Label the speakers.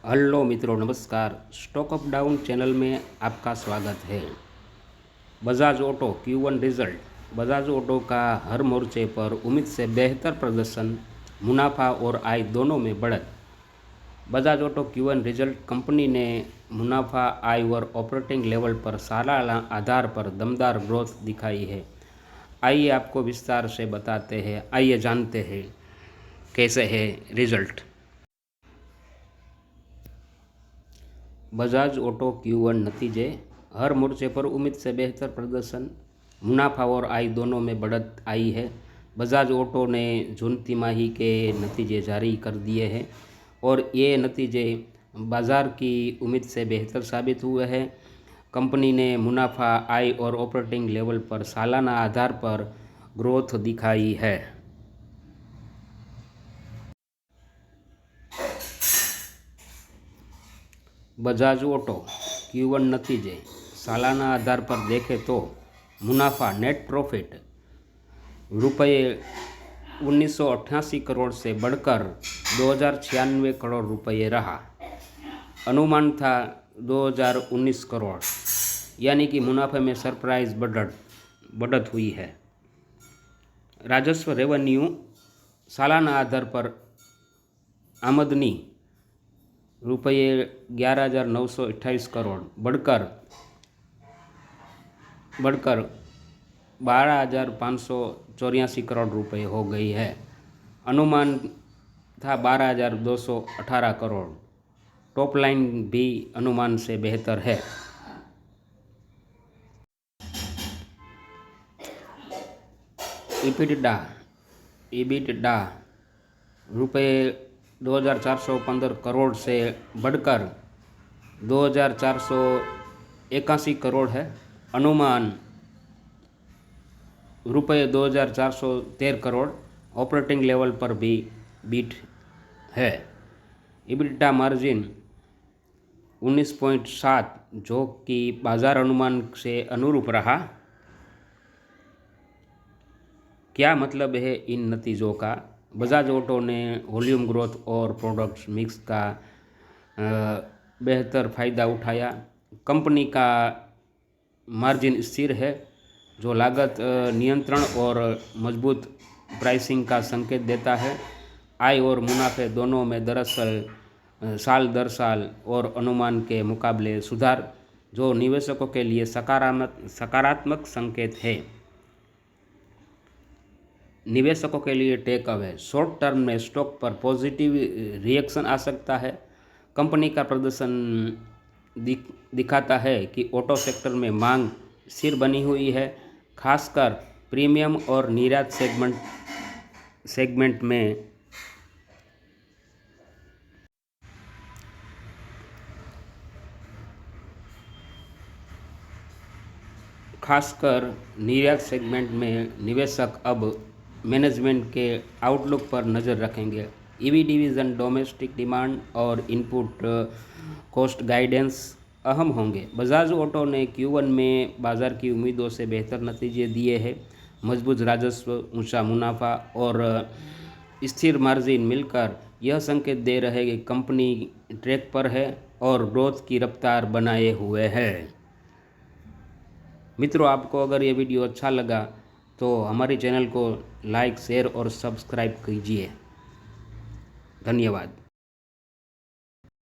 Speaker 1: Hello मित्रों, नमस्कार। Stock up down channel में आपका स्वागत है। Bajaj auto Q1 result. Bajaj auto का हर मोर्चे पर उम्मीद से बेहतर प्रदर्शन, मुनाफा और आय दोनों में बढ़त। Bajaj auto Q1 result company ने मुनाफा, आय और ऑपरेटिंग लेवल पर सालाना आधार पर दमदार ग्रोथ दिखाई है। आइए आपको विस्तार से बताते हैं। आइए जानते हैं कैसे है रिजल्ट। बजाज ऑटो Q1 नतीजे। हर मोर्चे पर उम्मीद से बेहतर प्रदर्शन, मुनाफा और आय दोनों में बढ़त आई है। बजाज ऑटो ने जून तिमाही के नतीजे जारी कर दिए हैं और ये नतीजे बाज़ार की उम्मीद से बेहतर साबित हुए हैं। कंपनी ने मुनाफा, आय और ऑपरेटिंग लेवल पर सालाना आधार पर ग्रोथ दिखाई है। बजाज ऑटो Q1 नतीजे। सालाना आधार पर देखें तो मुनाफा, नेट प्रॉफिट रुपये 1988 करोड़ से बढ़कर 2096 करोड़ रुपये रहा। अनुमान था 2019 करोड़, यानी कि मुनाफे में सरप्राइज बढ़त हुई है। राजस्व रेवेन्यू सालाना आधार पर आमदनी रुपये 11,928 करोड़ बढ़कर 12,584 करोड़ रुपये हो गई है। अनुमान था 12,218 करोड़। टॉप लाइन भी अनुमान से बेहतर है। EBITDA रुपये 2,415 करोड़ से बढ़कर 2,481 करोड़ है। अनुमान रुपये 2,413 करोड़। ऑपरेटिंग लेवल पर भी बीट है। EBITDA मार्जिन 19.7, जो कि बाजार अनुमान से अनुरूप रहा। क्या मतलब है इन नतीजों का? बजाज ऑटो ने वॉल्यूम ग्रोथ और प्रोडक्ट मिक्स का बेहतर फ़ायदा उठाया। कंपनी का मार्जिन स्थिर है, जो लागत नियंत्रण और मजबूत प्राइसिंग का संकेत देता है। आय और मुनाफे दोनों में दरअसल साल दर साल और अनुमान के मुकाबले सुधार, जो निवेशकों के लिए सकारात्मक संकेत है। निवेशकों के लिए टेक अवे। शॉर्ट टर्म में स्टॉक पर पॉजिटिव रिएक्शन आ सकता है। कंपनी का प्रदर्शन दिखाता है कि ऑटो सेक्टर में मांग स्थिर बनी हुई है, खासकर प्रीमियम और निर्यात सेगमेंट में। निवेशक अब मैनेजमेंट के आउटलुक पर नज़र रखेंगे। ईवी डिवीज़न, डोमेस्टिक डिमांड और इनपुट कॉस्ट गाइडेंस अहम होंगे। बजाज ऑटो ने Q1 में बाज़ार की उम्मीदों से बेहतर नतीजे दिए हैं। मजबूत राजस्व, ऊंचा मुनाफा और स्थिर मार्जिन मिलकर यह संकेत दे रहे हैं कि कंपनी ट्रैक पर है और ग्रोथ की रफ्तार बनाए हुए है। मित्रों, आपको अगर ये वीडियो अच्छा लगा तो हमारे चैनल को लाइक, शेयर और सब्सक्राइब कीजिए। धन्यवाद।